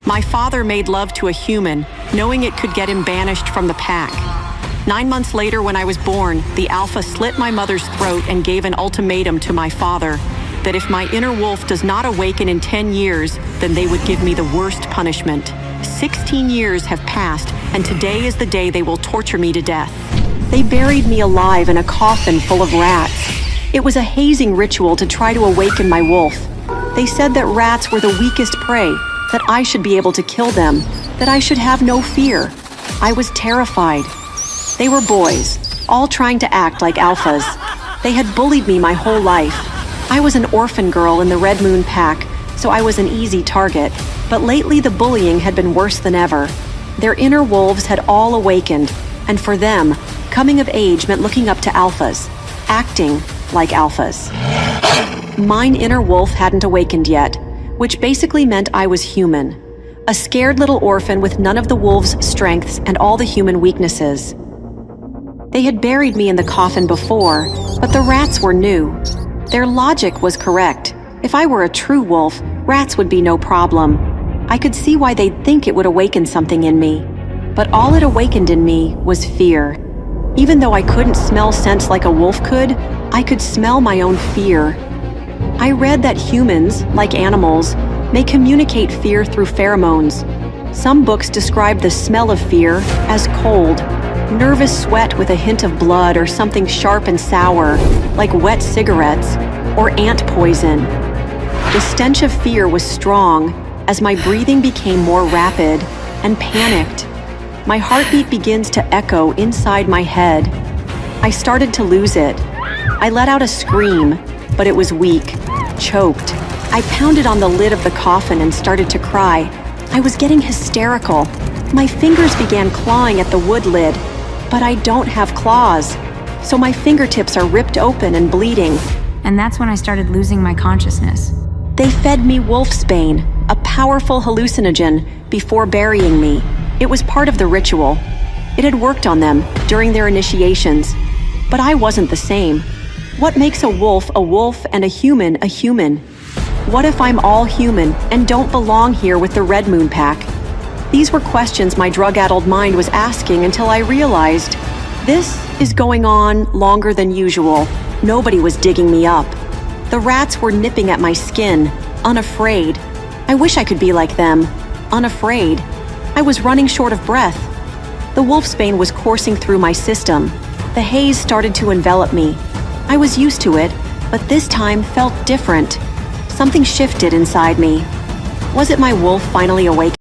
My father made love to a human, knowing it could get him banished from the pack. 9 months later, when I was born, the alpha slit my mother's throat and gave an ultimatum to my father that if my inner wolf does not awaken in 10 years, then they would give me the worst punishment. 16 years have passed, and today is the day they will torture me to death. They buried me alive in a coffin full of rats. It was a hazing ritual to try to awaken my wolf. They said that rats were the weakest prey, that I should be able to kill them, that I should have no fear. I was terrified. They were boys, all trying to act like alphas. They had bullied me my whole life. I was an orphan girl in the Red Moon pack, so I was an easy target. But lately the bullying had been worse than ever. Their inner wolves had all awakened, and for them, coming of age meant looking up to alphas, acting like alphas. Mine inner wolf hadn't awakened yet, which basically meant I was human. A scared little orphan with none of the wolves' strengths and all the human weaknesses. They had buried me in the coffin before, but the rats were new. Their logic was correct. If I were a true wolf, rats would be no problem. I could see why they'd think it would awaken something in me. But all it awakened in me was fear. Even though I couldn't smell scents like a wolf could, I could smell my own fear. I read that humans, like animals, may communicate fear through pheromones. Some books describe the smell of fear as cold, nervous sweat with a hint of blood or something sharp and sour, like wet cigarettes or ant poison. The stench of fear was strong as my breathing became more rapid and panicked. My heartbeat begins to echo inside my head. I started to lose it. I let out a scream, but it was weak, choked. I pounded on the lid of the coffin and started to cry. I was getting hysterical. My fingers began clawing at the wood lid, but I don't have claws, so my fingertips are ripped open and bleeding. And that's when I started losing my consciousness. They fed me wolfsbane, a powerful hallucinogen, before burying me. It was part of the ritual. It had worked on them during their initiations, but I wasn't the same. What makes a wolf and a human a human? What if I'm all human and don't belong here with the Red Moon pack? These were questions my drug-addled mind was asking until I realized this is going on longer than usual. Nobody was digging me up. The rats were nipping at my skin, unafraid. I wish I could be like them, unafraid. I was running short of breath. The wolfsbane was coursing through my system. The haze started to envelop me. I was used to it, but this time felt different. Something shifted inside me. Was it my wolf finally awake?